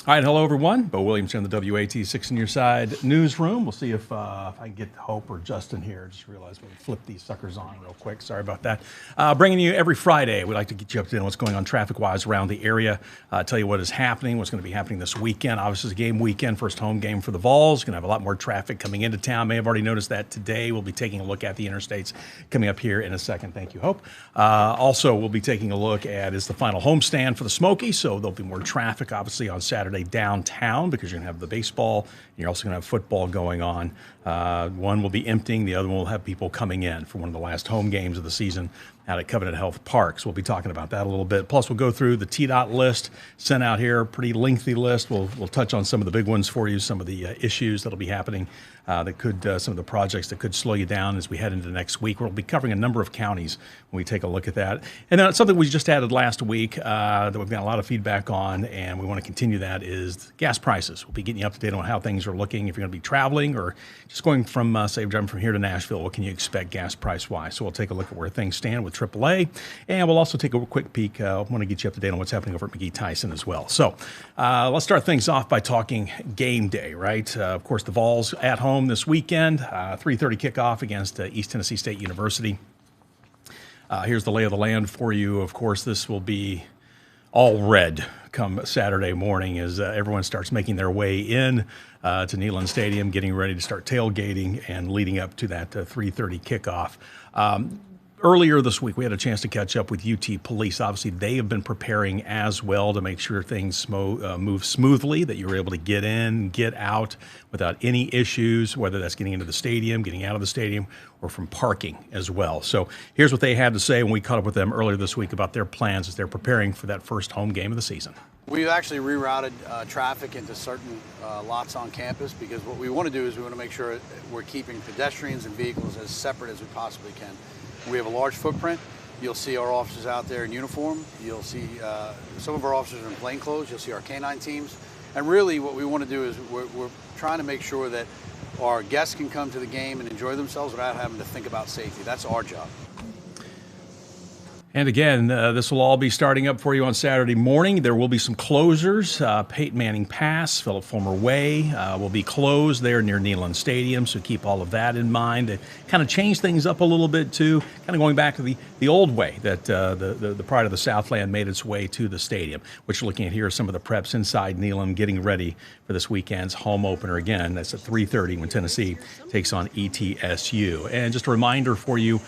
All right, hello everyone. Bo Williams here in the WATE 6 on your side newsroom. We'll see if I can get Hope or Justin here. Just realized we flip these suckers on real quick. Sorry about that. Bringing you every Friday. We like to get you up to date on what's going on traffic-wise around the area. Tell you what is happening, what's going to be happening this weekend. Obviously, it's a game weekend, first home game for the Vols. Going to have a lot more traffic coming into town. May have already noticed that today. We'll be taking a look at the interstates coming up here in a second. Thank you, Hope. Also, we'll be taking a look at is the final homestand for the Smokies. So there'll be more traffic, obviously, on Saturday downtown because you're going to have the baseball and you're also going to have football going on. One will be emptying, the other one will have people coming in for one of the last home games of the season out at Covenant Health Park. So we'll be talking about that a little bit. Plus, we'll go through the TDOT list sent out here, pretty lengthy list. We'll touch on some of the big ones for you, some of the issues that'll be happening that could, some of the projects that could slow you down as we head into next week. We'll be covering a number of counties when we take a look at that. And then something we just added last week that we've got a lot of feedback on, and we want to continue that, is gas prices. We'll be getting you up to date on how things are looking. If you're going to be traveling or just going from, say, driving from here to Nashville, what can you expect gas price-wise? So we'll take a look at where things stand with AAA, and we'll also take a quick peek. I want to get you up to date on what's happening over at McGee Tyson as well. So let's start things off by talking game day, right? Of course, the Vols at home this weekend, 3:30 kickoff against East Tennessee State University. Here's the lay of the land for you. Of course, this will be all red come Saturday morning as everyone starts making their way in to Neyland Stadium, getting ready to start tailgating and leading up to that 3:30 kickoff. Earlier this week, we had a chance to catch up with UT Police. Obviously, they have been preparing as well to make sure things move smoothly, that you're able to get in, get out without any issues, whether that's getting into the stadium, getting out of the stadium, or from parking as well. So here's what they had to say when we caught up with them earlier this week about their plans as they're preparing for that first home game of the season. We've actually rerouted traffic into certain lots on campus because what we want to do is we want to make sure we're keeping pedestrians and vehicles as separate as we possibly can. We have a large footprint. You'll see our officers out there in uniform. You'll see some of our officers in plain clothes. You'll see our canine teams. And really what we want to do is we're trying to make sure that our guests can come to the game and enjoy themselves without having to think about safety. That's our job. And again, this will all be starting up for you on Saturday morning. There will be some closers. Peyton Manning Pass, Philip Fulmer Way will be closed there near Neyland Stadium, so keep all of that in mind. They kind of change things up a little bit, too, kind of going back to the old way that the Pride of the Southland made its way to the stadium, which you're looking at here are some of the preps inside Neyland getting ready for this weekend's home opener. Again, that's at 3:30 when Tennessee takes on ETSU. And just a reminder for you,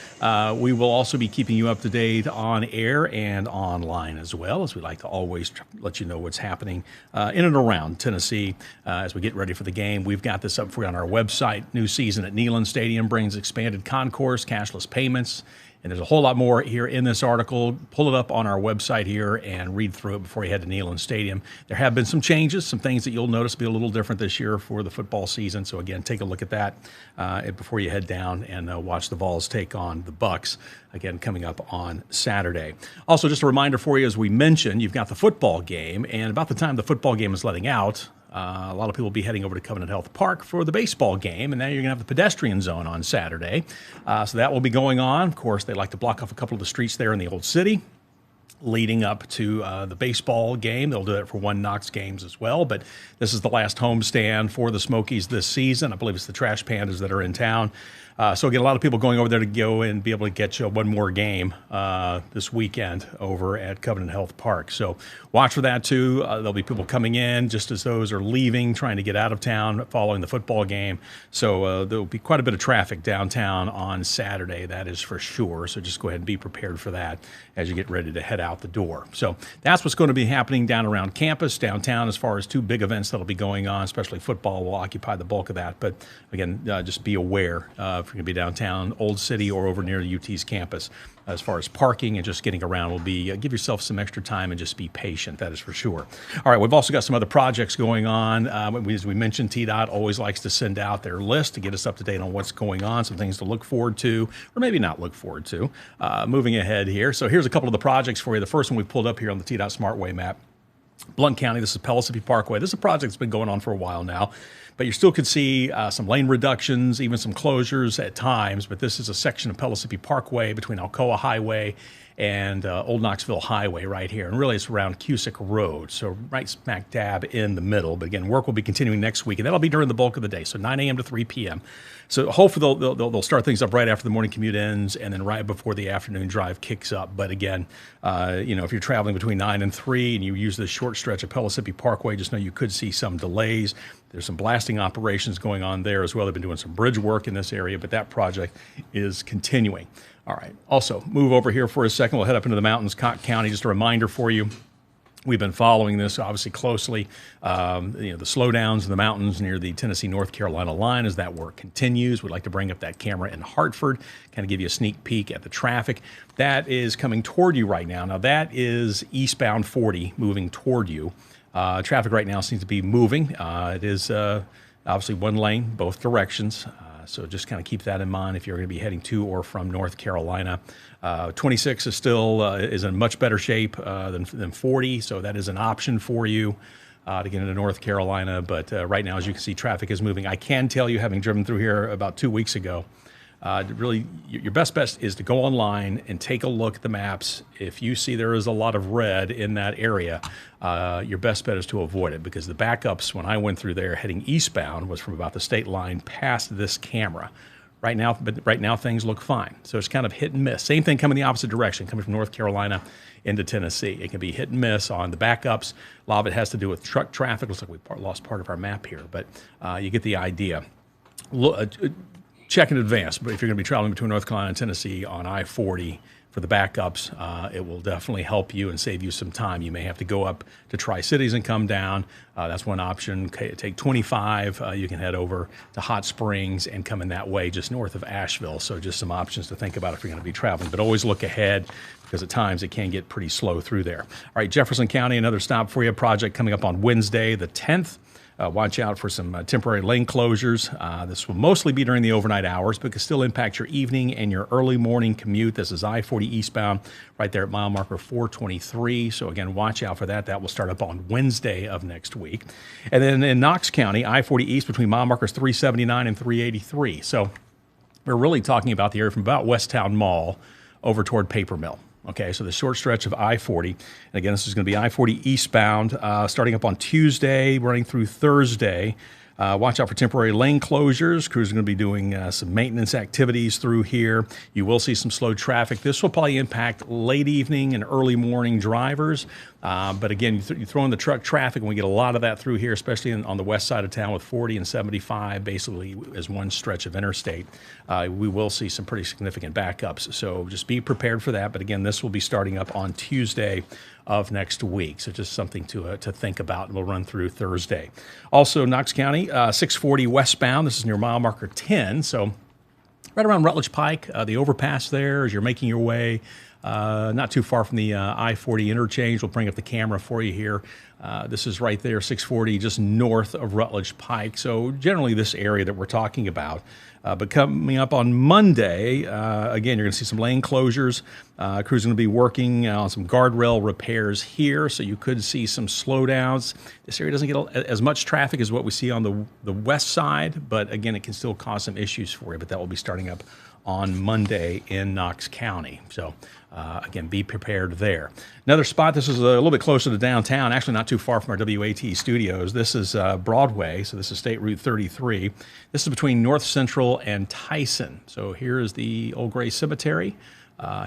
we will also be keeping you up to date on air and online as well, as we like to always let you know what's happening in and around Tennessee as we get ready for the game. We've got this up for you on our website. New season at Neyland Stadium brings expanded concourse, cashless payments, and there's a whole lot more here in this article. Pull it up on our website here and read through it before you head to Neyland Stadium. There have been some changes, some things that you'll notice be a little different this year for the football season. So again, take a look at that before you head down and watch the Vols take on the Bucks, again, coming up on Saturday. Also, just a reminder for you, as we mentioned, you've got the football game, and about the time the football game is letting out, a lot of people will be heading over to Covenant Health Park for the baseball game, and now you're going to have the pedestrian zone on Saturday. So that will be going on. Of course, they like to block off a couple of the streets there in the Old City leading up to the baseball game. They'll do that for one Knox games as well, but this is the last homestand for the Smokies this season. I believe it's the Trash Pandas that are in town. So again, a lot of people going over there to go and be able to get you one more game this weekend over at Covenant Health Park. So watch for that too. There'll be people coming in just as those are leaving, trying to get out of town following the football game. So there'll be quite a bit of traffic downtown on Saturday, that is for sure. So just go ahead and be prepared for that as you get ready to head out the door. So that's what's going to be happening down around campus, downtown, as far as two big events that'll be going on, especially football will occupy the bulk of that. But again, just be aware if you're going to be downtown, Old City, or over near UT's campus. As far as parking and just getting around will be, give yourself some extra time and just be patient, that is for sure. All right, we've also got some other projects going on. As we mentioned, TDOT always likes to send out their list to get us up to date on what's going on, some things to look forward to, or maybe not look forward to, moving ahead here. So here's a couple of the projects for you. The first one we pulled up here on the TDOT Smartway map. Blount County, this is Pellissippi Parkway. This is a project that's been going on for a while now, but you still could see some lane reductions, even some closures at times. But this is a section of Pellissippi Parkway between Alcoa Highway and Old Knoxville Highway right here. And really it's around Cusick Road, so right smack dab in the middle. But again, work will be continuing next week, and that'll be during the bulk of the day, so 9 a.m. to 3 p.m. So hopefully they'll start things up right after the morning commute ends and then right before the afternoon drive kicks up. But again, if you're traveling between 9 and 3 and you use this short stretch of Pellissippi Parkway, just know you could see some delays. There's some blasting operations going on there as well. They've been doing some bridge work in this area, but that project is continuing. All right. Also, move over here for a second. We'll head up into the mountains, Cotton County. Just a reminder for you. We've been following this obviously closely. The slowdowns in the mountains near the Tennessee-North Carolina line as that work continues. We'd like to bring up that camera in Hartford, kind of give you a sneak peek at the traffic. That is coming toward you right now. Now that is eastbound 40 moving toward you. Traffic right now seems to be moving. It is obviously one lane, both directions. So just kind of keep that in mind if you're going to be heading to or from North Carolina. 26 is still is in much better shape than 40, so that is an option for you to get into North Carolina. But right now, as you can see, traffic is moving. I can tell you, having driven through here about 2 weeks ago, really your best bet is to go online and take a look at the maps. If you see there is a lot of red in that area, your best bet is to avoid it, because the backups when I went through there heading eastbound was from about the state line past this camera. Right now things look fine. So it's kind of hit and miss. Same thing coming the opposite direction, coming from North Carolina into Tennessee. It can be hit and miss on the backups. A lot of it has to do with truck traffic. Looks like we lost part of our map here, but you get the idea. Check in advance, but if you're going to be traveling between North Carolina and Tennessee on I-40 for the backups, it will definitely help you and save you some time. You may have to go up to Tri-Cities and come down. That's one option. Take 25. You can head over to Hot Springs and come in that way just north of Asheville. So just some options to think about if you're going to be traveling. But always look ahead, because at times it can get pretty slow through there. All right, Jefferson County, another stop for you. Project coming up on Wednesday, the 10th. Watch out for some temporary lane closures. This will mostly be during the overnight hours, but can still impact your evening and your early morning commute. This is I-40 eastbound right there at mile marker 423. So again, watch out for that. That will start up on Wednesday of next week. And then in Knox County, I-40 east between mile markers 379 and 383. So we're really talking about the area from about Westtown Mall over toward Paper Mill. Okay, so the short stretch of I-40, and again, this is going to be I-40 eastbound, starting up on Tuesday, running through Thursday. Watch out for temporary lane closures. Crews are going to be doing some maintenance activities through here. You will see some slow traffic. This will probably impact late evening and early morning drivers. But again, you throw in the truck traffic, and we get a lot of that through here, especially on the west side of town with 40 and 75, basically as one stretch of interstate. We will see some pretty significant backups. So just be prepared for that. But again, this will be starting up on Tuesday of next week. So just something to think about, and we'll run through Thursday. Also, Knox County, 640 westbound. This is near mile marker 10. So right around Rutledge Pike, the overpass there as you're making your way. Not too far from the I-40 interchange. We'll bring up the camera for you here. This is right there, 640, just north of Rutledge Pike. So generally this area that we're talking about. But coming up on Monday, again, you're going to see some lane closures. Crews going to be working on some guardrail repairs here, so you could see some slowdowns. This area doesn't get as much traffic as what we see on the west side, but again, it can still cause some issues for you. But that will be starting up on Monday in Knox County. So again, be prepared there. Another spot, this is a little bit closer to downtown, actually not too far from our WATE studios. This is Broadway, so this is State Route 33. This is between North Central and Tyson. So here is the Old Gray Cemetery.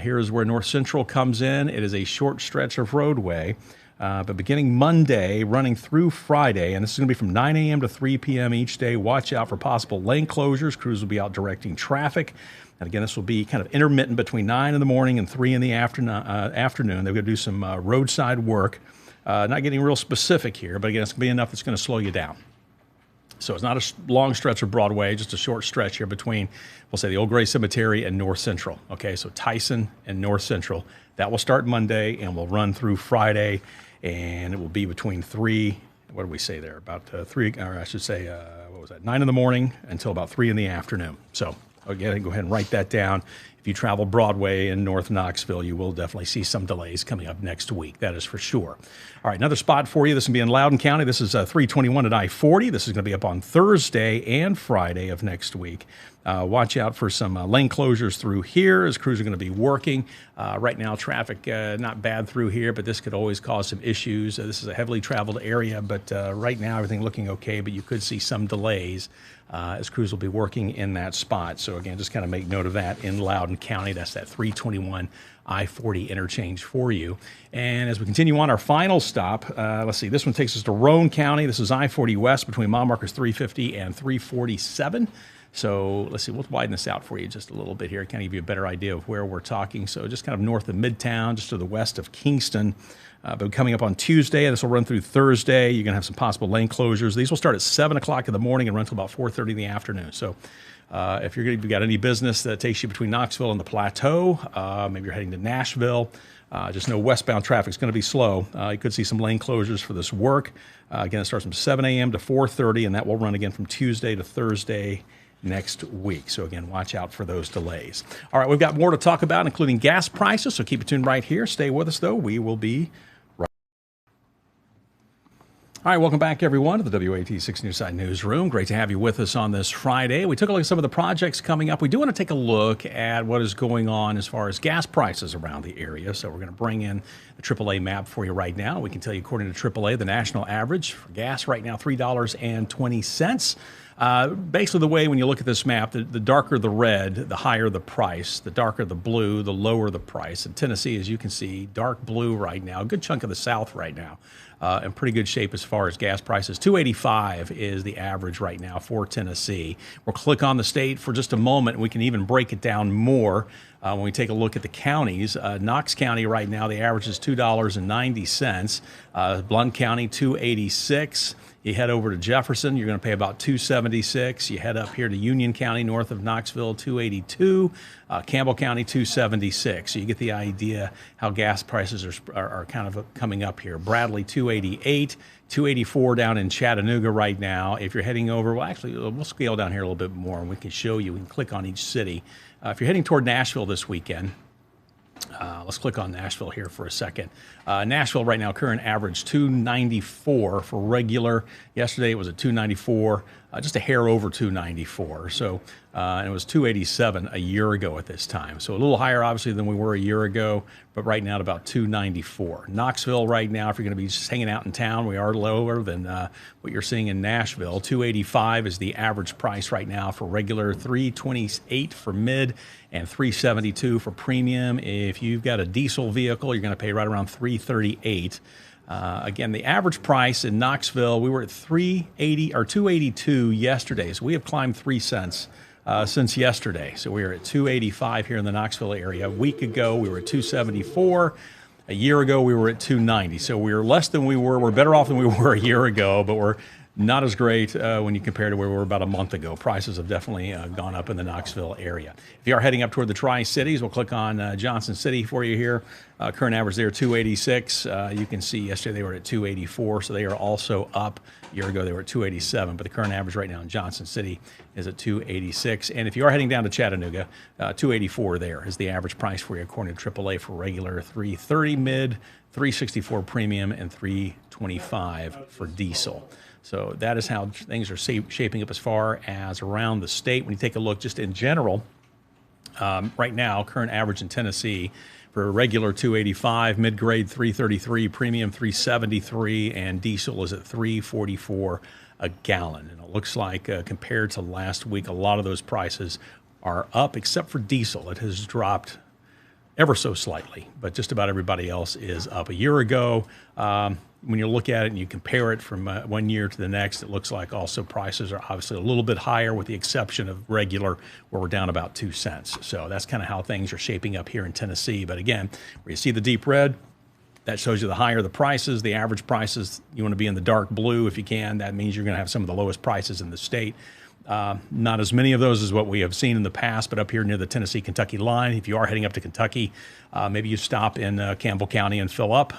Here is where North Central comes in. It is a short stretch of roadway. But beginning Monday, running through Friday, and this is going to be from 9 a.m. to 3 p.m. each day. Watch out for possible lane closures. Crews will be out directing traffic. And again, this will be kind of intermittent between 9 in the morning and 3 in the afternoon. They're going to do some roadside work. Not getting real specific here, but again, it's going to be enough that's going to slow you down. So it's not a long stretch of Broadway, just a short stretch here between, we'll say, the Old Gray Cemetery and North Central. Okay, so Tyson and North Central. That will start Monday and will run through Friday, and it will be between 3, what did we say there? About 3, or I should say, 9 in the morning until about 3 in the afternoon. So again, go ahead and write that down. If you travel Broadway in North Knoxville, you will definitely see some delays coming up next week. That is for sure. All right, another spot for you. This will be in Loudoun County. This is 321 at I-40. This is going to be up on Thursday and Friday of next week. Watch out for some lane closures through here as crews are going to be working. Right now, traffic not bad through here, but this could always cause some issues. This is a heavily traveled area, but right now everything looking okay, but you could see some delays as crews will be working in that spot. So again, just kind of make note of that in Loudoun County. That's that 321 I-40 interchange for you. And as we continue on our final stop, let's see, this one takes us to Roane County. This is I-40 West between mile markers 350 and 347. So let's see, we'll widen this out for you just a little bit here, kind of give you a better idea of where we're talking. So just kind of north of Midtown, just to the west of Kingston. But coming up on Tuesday, this will run through Thursday. You're going to have some possible lane closures. These will start at 7 o'clock in the morning and run until about 4:30 in the afternoon. So if you've got any business that takes you between Knoxville and the Plateau, maybe you're heading to Nashville, just know westbound traffic is going to be slow. You could see some lane closures for this work. Again, it starts from 7 a.m. to 4:30, and that will run again from Tuesday to Thursday next week. So again, watch out for those delays. All right, we've got more to talk about, including gas prices, so keep it tuned right here. Stay with us, though. We will be right. All right, welcome back, everyone, to the WATE 6 Newside Newsroom. Great to have you with us on this Friday. We took a look at some of the projects coming up. We do want to take a look at what is going on as far as gas prices around the area. So we're going to bring in the AAA map for you right now. We can tell you, according to AAA, the national average for gas right now, $3.20. Basically, the way when you look at this map, the darker the red, the higher the price. The darker the blue, the lower the price. In Tennessee, as you can see, dark blue right now, a good chunk of the South right now, in pretty good shape as far as gas prices. $2.85 is the average right now for Tennessee. We'll click on the state for just a moment, and we can even break it down more when we take a look at the counties. Knox County right now, the average is $2.90. Blount County, $2.86. You head over to Jefferson, you're going to pay about $2.76. You head up here to Union County, north of Knoxville, $2.82. Campbell County, $2.76. So you get the idea how gas prices are kind of coming up here. Bradley, $2.88. $2.84 down in Chattanooga right now. If you're heading over, well, actually, we'll scale down here a little bit more, and we can show you. We can click on each city. If you're heading toward Nashville this weekend, let's click on Nashville here for a second. Nashville right now, current average $2.94 for regular. Yesterday it was at $2.94, just a hair over $2.94. So, and it was $2.87 a year ago at this time. So a little higher, obviously, than we were a year ago, but right now at about $2.94. Knoxville right now, if you're going to be just hanging out in town, we are lower than what you're seeing in Nashville. $2.85 is the average price right now for regular, $3.28 for mid, and $3.72 for premium. If you've got a diesel vehicle, you're going to pay right around $3.38. Again, the average price in Knoxville, we were at $3.80 or $2.82 yesterday, so we have climbed 3 cents since yesterday. So we are at $2.85 here in the Knoxville area. A week ago, we were at $2.74. A year ago, we were at $2.90. So we're less than we were. We're better off than we were a year ago, but we're not as great when you compare to where we were about a month ago. Prices have definitely gone up in the Knoxville area. If you are heading up toward the Tri-Cities, we'll click on Johnson City for you here. Current average there, $2.86. You can see yesterday they were at $2.84, so they are also up. A year ago they were at $2.87, but the current average right now in Johnson City is at $2.86. And if you are heading down to Chattanooga, $2.84 there is the average price for you according to AAA for regular, $3.30 mid, $3.64 premium, and $3.25 for diesel. So that is how things are shaping up as far as around the state. When you take a look just in general, right now, current average in Tennessee for regular $2.85, mid-grade $3.33, premium $3.73, and diesel is at $3.44 a gallon. And it looks like compared to last week, a lot of those prices are up, except for diesel. It has dropped ever so slightly, but just about everybody else is up. A year ago, when you look at it and you compare it from 1 year to the next, it looks like also prices are obviously a little bit higher with the exception of regular, where we're down about 2 cents. So that's kind of how things are shaping up here in Tennessee. But again, where you see the deep red, that shows you the higher the prices, the average prices. You want to be in the dark blue if you can. That means you're going to have some of the lowest prices in the state. Not as many of those as what we have seen in the past, but up here near the Tennessee-Kentucky line, if you are heading up to Kentucky, maybe you stop in Campbell County and fill up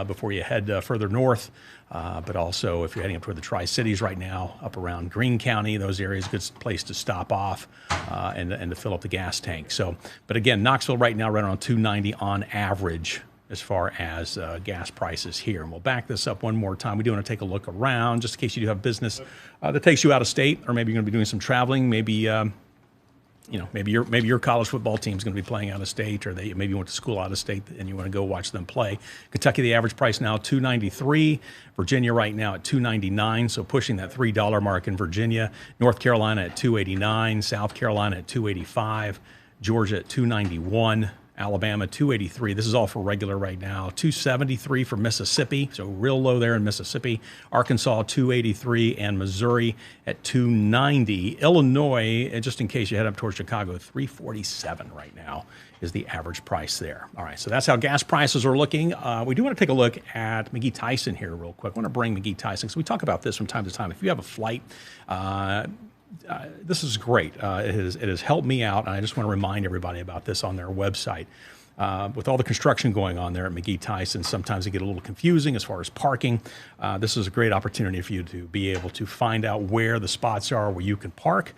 before you head further north. But also, if you're heading up toward the Tri-Cities right now, up around Greene County, those areas, good place to stop off and to fill up the gas tank. So, but again, Knoxville right now right around $2.90 on average as far as gas prices here. And we'll back this up one more time. We do want to take a look around just in case you do have business that takes you out of state, or maybe you're going to be doing some traveling. Maybe maybe your college football team is going to be playing out of state, or maybe you went to school out of state and you want to go watch them play. Kentucky, the average price now $2.93. Virginia right now at $2.99, so pushing that $3 mark in Virginia. North Carolina at $2.89. South Carolina at $2.85. Georgia at $2.91. Alabama, $2.83. This is all for regular right now. $2.73 for Mississippi, so real low there in Mississippi. Arkansas, $2.83, and Missouri at $2.90. Illinois, just in case you head up towards Chicago, $3.47 right now is the average price there. All right, so that's how gas prices are looking. We do want to take a look at McGee Tyson here real quick. I want to bring McGee Tyson, because we talk about this from time to time. If you have a flight, this is great. It has helped me out, and I just want to remind everybody about this on their website. With all the construction going on there at McGee Tyson, sometimes it get a little confusing as far as parking. This is a great opportunity for you to be able to find out where the spots are where you can park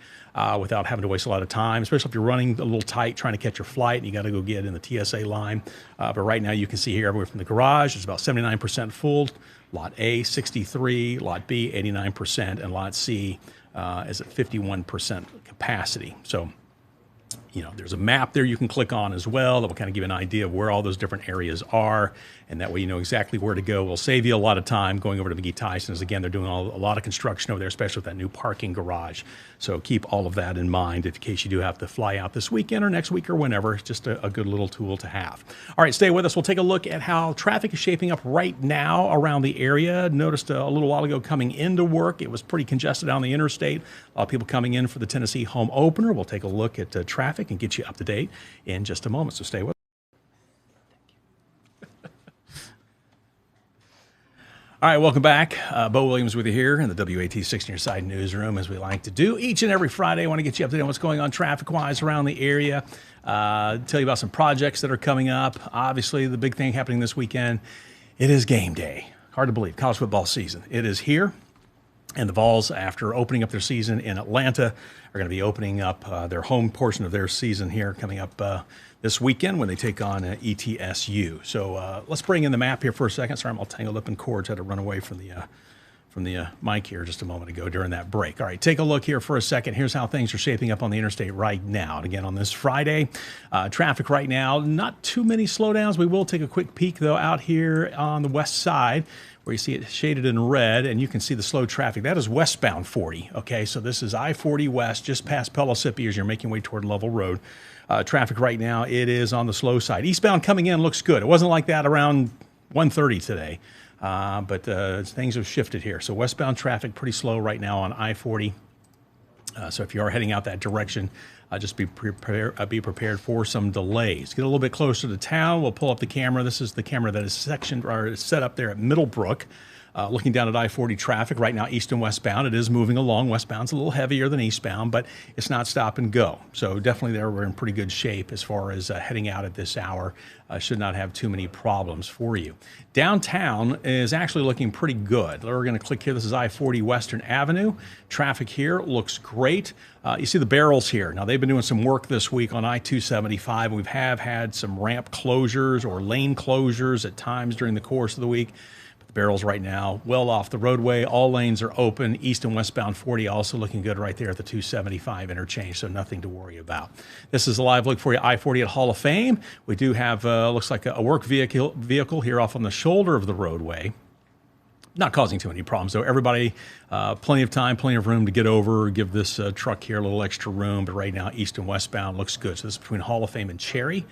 without having to waste a lot of time, especially if you're running a little tight trying to catch your flight and you got to go get in the TSA line. But right now you can see here everywhere from the garage, it's about 79% full. Lot A, 63%, Lot B, 89%, and Lot C is at 51% capacity. So, there's a map there you can click on as well that will kind of give you an idea of where all those different areas are, and that way you know exactly where to go. Will save you a lot of time going over to McGee Tyson's. Again, they're doing a lot of construction over there, especially with that new parking garage. So keep all of that in mind in case you do have to fly out this weekend or next week or whenever. It's just a good little tool to have. All right, stay with us. We'll take a look at how traffic is shaping up right now around the area. Noticed a little while ago coming into work, it was pretty congested on the interstate. A lot of people coming in for the Tennessee home opener. We'll take a look at traffic and get you up to date in just a moment, so stay with us. All right, welcome back. Bo Williams with you here in the WATE 6 Near Side newsroom, as we like to do each and every Friday. I want to get you up to date on what's going on traffic-wise around the area, tell you about some projects that are coming up. Obviously, the big thing happening this weekend, it is game day. Hard to believe, college football season. It is here. And the Vols, after opening up their season in Atlanta, are going to be opening up their home portion of their season here coming up this weekend when they take on ETSU. So let's bring in the map here for a second. Sorry, I'm all tangled up in cords. Had to run away from the mic here just a moment ago during that break. All right, take a look here for a second. Here's how things are shaping up on the interstate right now. And again, on this Friday, traffic right now, not too many slowdowns. We will take a quick peek, though, out here on the west side, where you see it shaded in red, and you can see the slow traffic. That is westbound 40, okay? So this is I-40 west, just past Pellissippi as you're making your way toward Level Road. Traffic right now, it is on the slow side. Eastbound coming in looks good. It wasn't like that around 1:30 today, but things have shifted here. So westbound traffic pretty slow right now on I-40. So if you are heading out that direction, just be prepared for some delays. Get a little bit closer to town. We'll pull up the camera. This is the camera that is sectioned or set up there at Middlebrook. Looking down at I-40 traffic right now, east and westbound. It is moving along. Westbound's a little heavier than eastbound, but it's not stop and go. So definitely there we're in pretty good shape as far as heading out at this hour. Should not have too many problems for you. Downtown is actually looking pretty good. We're going to click here. This is I-40 Western Avenue. Traffic here looks great. You see the barrels here. Now, they've been doing some work this week on I-275. We have had some ramp closures or lane closures at times during the course of the week. Barrels right now well off the roadway. All lanes are open. East and westbound 40 also looking good right there at the 275 interchange, so nothing to worry about. This is a live look for you, I-40 at Hall of Fame. We do have, looks like a work vehicle here off on the shoulder of the roadway. Not causing too many problems, though. Everybody, plenty of time, plenty of room to get over, give this truck here a little extra room. But right now, east and westbound looks good. So this is between Hall of Fame and Cherry.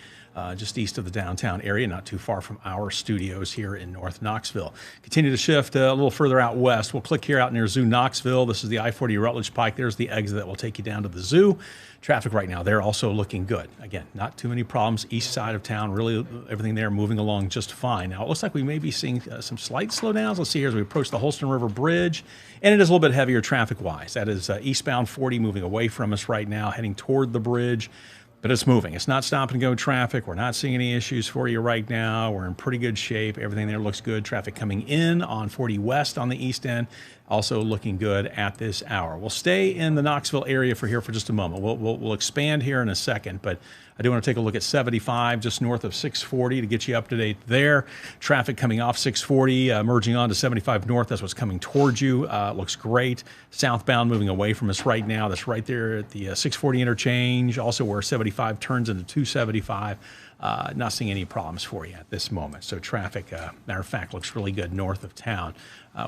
just east of the downtown area, not too far from our studios here in North Knoxville. Continue to shift a little further out west. We'll click here out near Zoo Knoxville. This is the I-40 Rutledge Pike. There's the exit that will take you down to the zoo. Traffic right now, they're also looking good. Again, not too many problems. East side of town, really everything there moving along just fine. Now, it looks like we may be seeing some slight slowdowns. Let's see here as we approach the Holston River Bridge. And it is a little bit heavier traffic-wise. That is eastbound 40 moving away from us right now, heading toward the bridge. But it's moving. It's not stop and go traffic. We're not seeing any issues for you right now. We're in pretty good shape. Everything there looks good. Traffic coming in on 40 West on the east end, also looking good at this hour. We'll stay in the Knoxville area for just a moment. We'll expand here in a second, but I do want to take a look at 75 just north of 640 to get you up to date there. Traffic coming off 640, merging on to 75 north. That's what's coming towards you. Looks great. Southbound moving away from us right now. That's right there at the 640 interchange, also where 75 turns into 275. Not seeing any problems for you at this moment. So traffic, matter of fact, looks really good north of town.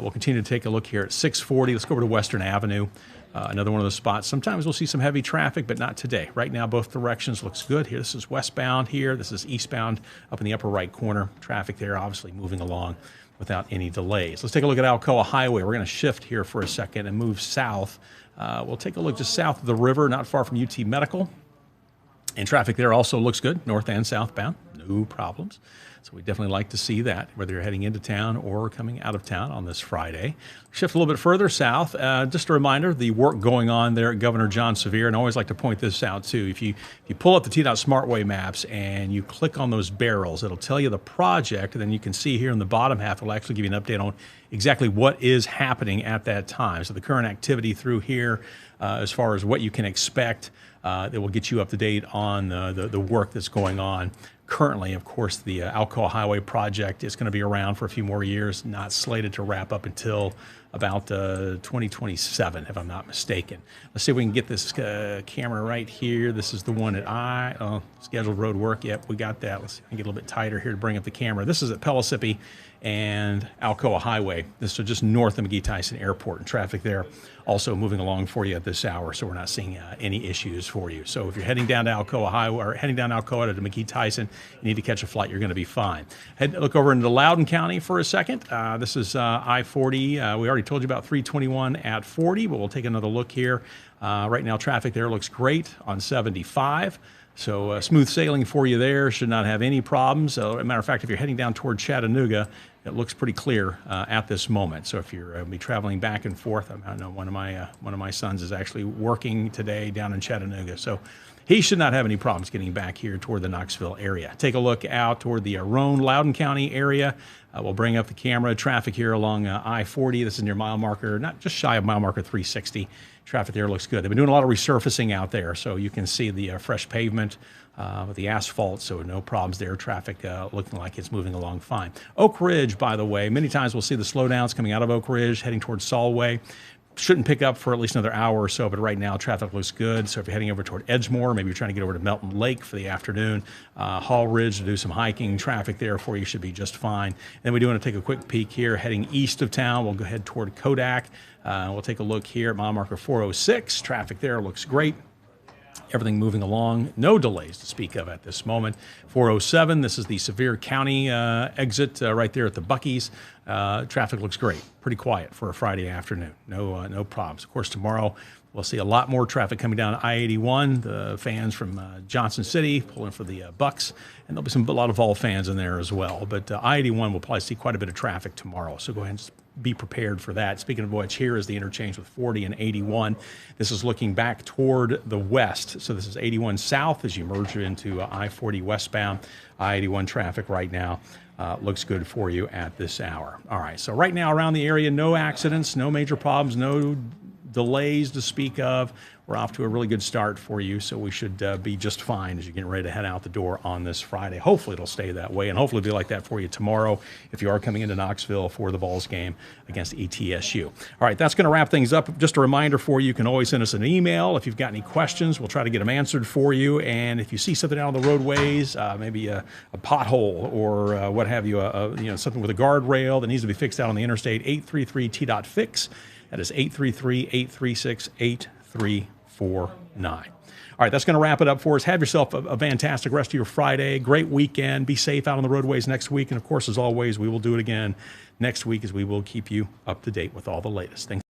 We'll continue to take a look here at 640. Let's go over to Western Avenue. Another one of those spots. Sometimes we'll see some heavy traffic, but not today. Right now, both directions looks good here. This is westbound here. This is eastbound up in the upper right corner. Traffic there obviously moving along without any delays. Let's take a look at Alcoa Highway. We're going to shift here for a second and move south. We'll take a look just south of the river, not far from UT Medical. And traffic there also looks good, north and southbound. No problems. So we definitely like to see that, whether you're heading into town or coming out of town on this Friday. Shift a little bit further south. Just a reminder, the work going on there at Governor John Sevier, and I always like to point this out too. If you pull up the TDOT Smartway maps and you click on those barrels, it'll tell you the project, and then you can see here in the bottom half, it'll actually give you an update on exactly what is happening at that time. So the current activity through here, as far as what you can expect, that will get you up to date on the work that's going on. Currently, of course, the Alcoa Highway project is going to be around for a few more years, not slated to wrap up until about 2027, if I'm not mistaken. Let's see if we can get this camera right here. This is the one at scheduled road work. Yep, we got that. Let's see if I can get a little bit tighter here to bring up the camera. This is at Pellissippi and Alcoa Highway. This is just north of McGee-Tyson Airport, and traffic there also moving along for you at this hour, so we're not seeing any issues for you. So if you're heading down to Alcoa Highway or heading down Alcoa to McGee-Tyson, you need to catch a flight, you're going to be fine. Look over into Loudoun County for a second. This is I-40. We already told you about 321 at 40, but we'll take another look here. Right now, traffic there looks great on 75. So smooth sailing for you there. Should not have any problems. As a matter of fact, if you're heading down toward Chattanooga, it looks pretty clear at this moment. So if you're be traveling back and forth, I know one of my sons is actually working today down in Chattanooga, so he should not have any problems getting back here toward the Knoxville area. Take a look out toward the Roane, Loudoun County area. We'll bring up the camera. Traffic here along I-40. This is near mile marker, not just shy of mile marker 360. Traffic there looks good. They've been doing a lot of resurfacing out there, so you can see the fresh pavement with the asphalt, so no problems there. Traffic looking like it's moving along fine. Oak Ridge, by the way, many times we'll see the slowdowns coming out of Oak Ridge, heading towards Solway. Shouldn't pick up for at least another hour or so, but right now traffic looks good. So if you're heading over toward Edgemore, maybe you're trying to get over to Melton Lake for the afternoon, Hall Ridge to do some hiking, traffic there for you should be just fine. Then we do want to take a quick peek here, heading east of town. We'll go ahead toward Kodak. We'll take a look here at mile marker 406. Traffic there looks great. Everything moving along, no delays to speak of at this moment. 407, this is the Sevier County exit right there at the Buc-ee's. Traffic looks great, pretty quiet for a Friday afternoon. No problems. Of course, tomorrow we'll see a lot more traffic coming down I-81. The fans from Johnson City pulling for the Bucks, and there'll be a lot of Vol fans in there as well. But I-81 will probably see quite a bit of traffic tomorrow, so go ahead and just be prepared for that. Speaking of which, here is the interchange with 40 and 81. This is looking back toward the west. So this is 81 south as you merge into I-40 westbound. I-81 traffic right now looks good for you at this hour. All right, so right now around the area, no accidents, no major problems, no delays to speak of. We're off to a really good start for you, so we should be just fine as you're getting ready to head out the door on this Friday. Hopefully it'll stay that way, and hopefully it'll be like that for you tomorrow if you are coming into Knoxville for the Vols game against ETSU. All right, that's going to wrap things up. Just a reminder for you, you can always send us an email if you've got any questions. We'll try to get them answered for you, and if you see something out on the roadways, maybe a pothole or what have you, something with a guardrail that needs to be fixed out on the interstate, 833-T-Fix. That is 833-836-8350. 849. All right, that's going to wrap it up for us. Have yourself a fantastic rest of your Friday. Great weekend. Be safe out on the roadways next week. And of course, as always, we will do it again next week as we will keep you up to date with all the latest things.